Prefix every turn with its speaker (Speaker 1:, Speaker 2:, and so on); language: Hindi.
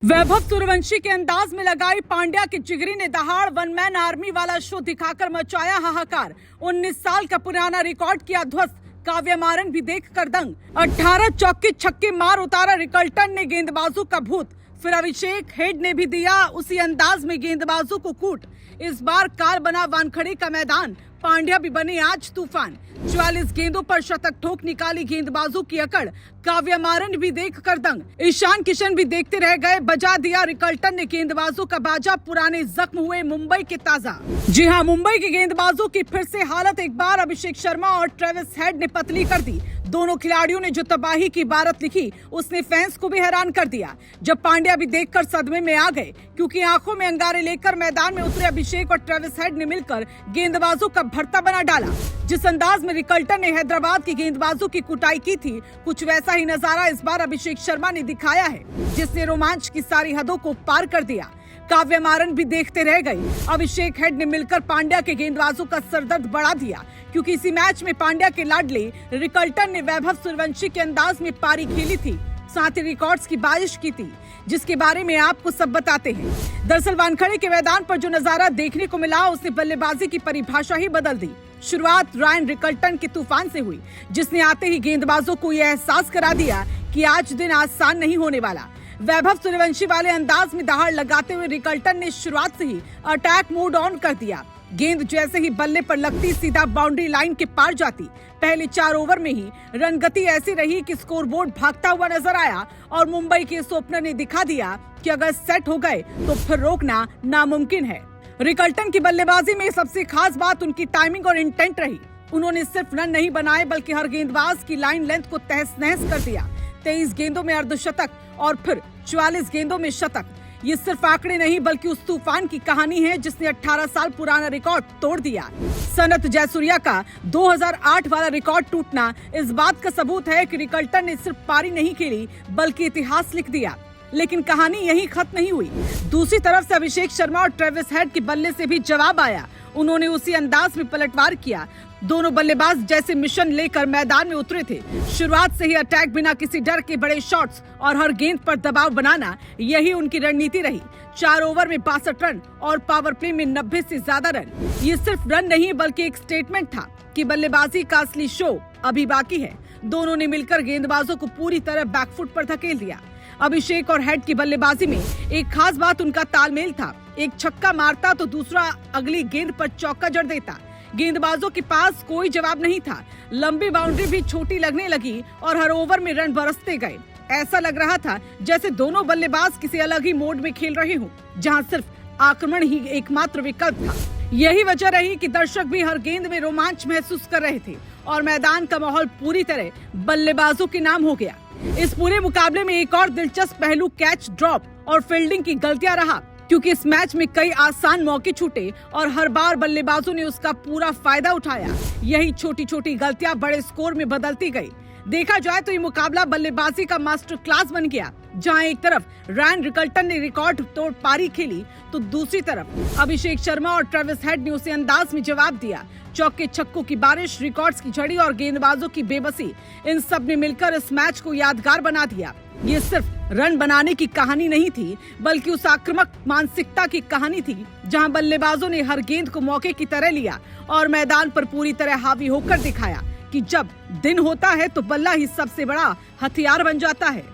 Speaker 1: वैभव सूर्यवंशी के अंदाज में लगाई पांड्या की जिगरी ने दहाड़ वन मैन आर्मी वाला शो दिखाकर मचाया हाहाकार। 19 साल का पुराना रिकॉर्ड किया ध्वस्त। काव्या मारन भी देख कर दंग। 18 चौके छक्के मार उतारा रिकल्टन ने गेंदबाजों का भूत। फिर अभिषेक हेड ने भी दिया उसी अंदाज में गेंदबाजों को कूट। इस बार काल बना वानखड़े का मैदान। पांड्या भी बने आज तूफान। 44 गेंदों पर शतक ठोक निकाली गेंदबाजों की अकड़। काव्या मारन भी देख कर दंग। ईशान किशन भी देखते रह गए। बजा दिया रिकल्टन ने गेंदबाजों का बाजा। पुराने जख्म हुए मुंबई के ताजा। जी हां, मुंबई के गेंदबाजों की फिर से हालत एक बार अभिषेक शर्मा और ट्रेविस हेड ने पतली कर दी। दोनों खिलाड़ियों ने जो तबाही की इबारत लिखी उसने फैंस को भी हैरान कर दिया। जब पांड्या भी देखकर सदमे में आ गए, क्योंकि आंखों में अंगारे लेकर मैदान में उतरे अभिषेक और ट्रेविस हेड ने मिलकर गेंदबाजों का भरता बना डाला। जिस अंदाज में रिकल्टन ने हैदराबाद की गेंदबाजों की कुटाई की थी, कुछ वैसा ही नजारा इस बार अभिषेक शर्मा ने दिखाया है, जिसने रोमांच की सारी हदों को पार कर दिया। काव्या मारन भी देखते रह गई। अभिषेक हेड ने मिलकर पांड्या के गेंदबाजों का सरदर्द बढ़ा दिया, क्योंकि इसी मैच में पांड्या के लाडले रिकल्टन ने वैभव सूर्यवंशी के अंदाज में पारी खेली थी, साथ ही रिकॉर्ड्स की बारिश की थी, जिसके बारे में आपको सब बताते हैं। दरअसल वानखड़े के मैदान पर जो नजारा देखने को मिला उसने बल्लेबाजी की परिभाषा ही बदल दी। शुरुआत रायन रिकल्टन के तूफान से हुई, जिसने आते ही गेंदबाजों को यह एहसास करा दिया कि आज दिन आसान नहीं होने वाला। वैभव सूर्यवंशी वाले अंदाज में दहाड़ लगाते हुए रिकल्टन ने शुरुआत से ही अटैक मोड ऑन कर दिया। गेंद जैसे ही बल्ले पर लगती सीधा बाउंड्री लाइन के पार जाती। पहले 4 ओवर में ही रन गति ऐसी रही कि स्कोरबोर्ड भागता हुआ नजर आया और मुंबई के इस ओपनर ने दिखा दिया कि अगर सेट हो गए तो फिर रोकना नामुमकिन है। रिकल्टन की बल्लेबाजी में सबसे खास बात उनकी टाइमिंग और इंटेंट रही। उन्होंने सिर्फ रन नहीं बनाए बल्कि हर गेंदबाज की लाइन लेंथ को तहस नहस कर दिया। 23 गेंदों में अर्धशतक और फिर 44 गेंदों में शतक। ये सिर्फ आंकड़े नहीं बल्कि उस तूफान की कहानी है जिसने 18 साल पुराना रिकॉर्ड तोड़ दिया। सनत जयसूर्या का 2008 वाला रिकॉर्ड टूटना इस बात का सबूत है कि रिकल्टन ने सिर्फ पारी नहीं खेली बल्कि इतिहास लिख दिया। लेकिन कहानी यहीं खत्म नहीं हुई। दूसरी तरफ से अभिषेक शर्मा और ट्रेविस हेड के बल्ले से भी जवाब आया। उन्होंने उसी अंदाज में पलटवार किया। दोनों बल्लेबाज जैसे मिशन लेकर मैदान में उतरे थे। शुरुआत से ही अटैक, बिना किसी डर के बड़े शॉट्स और हर गेंद पर दबाव बनाना, यही उनकी रणनीति रही। 4 ओवर में 62 रन और पावर प्ले में 90 से ज्यादा रन। ये सिर्फ रन नहीं बल्कि एक स्टेटमेंट था कि बल्लेबाजी का असली शो अभी बाकी है। दोनों ने मिलकर गेंदबाजों को पूरी तरह बैकफुट पर धकेल दिया। अभिषेक और हेड की बल्लेबाजी में एक खास बात उनका तालमेल था। एक छक्का मारता तो दूसरा अगली गेंद पर चौका जड़ देता। गेंदबाजों के पास कोई जवाब नहीं था। लंबी बाउंड्री भी छोटी लगने लगी और हर ओवर में रन बरसते गए। ऐसा लग रहा था जैसे दोनों बल्लेबाज किसी अलग ही मोड में खेल रहे हों, जहां सिर्फ आक्रमण ही एकमात्र विकल्प था। यही वजह रही कि दर्शक भी हर गेंद में रोमांच महसूस कर रहे थे और मैदान का माहौल पूरी तरह बल्लेबाजों के नाम हो गया। इस पूरे मुकाबले में एक और दिलचस्प पहलू कैच ड्रॉप और फील्डिंग की गलतियां रहा, क्योंकि इस मैच में कई आसान मौके छूटे और हर बार बल्लेबाजों ने उसका पूरा फायदा उठाया। यही छोटी छोटी गलतियां बड़े स्कोर में बदलती गई। देखा जाए तो ये मुकाबला बल्लेबाजी का मास्टर क्लास बन गया, जहां एक तरफ रायन रिकल्टन ने रिकॉर्ड तोड़ पारी खेली तो दूसरी तरफ अभिषेक शर्मा और ट्रेविस हेड ने उसे अंदाज में जवाब दिया। चौके छक्कों की बारिश, रिकॉर्ड्स की झड़ी और गेंदबाजों की बेबसी, इन सब ने मिलकर इस मैच को यादगार बना दिया। ये सिर्फ रन बनाने की कहानी नहीं थी बल्कि उस आक्रामक मानसिकता की कहानी थी, जहां बल्लेबाजों ने हर गेंद को मौके की तरह लिया और मैदान पर पूरी तरह हावी होकर दिखाया कि जब दिन होता है तो बल्ला ही सबसे बड़ा हथियार बन जाता है।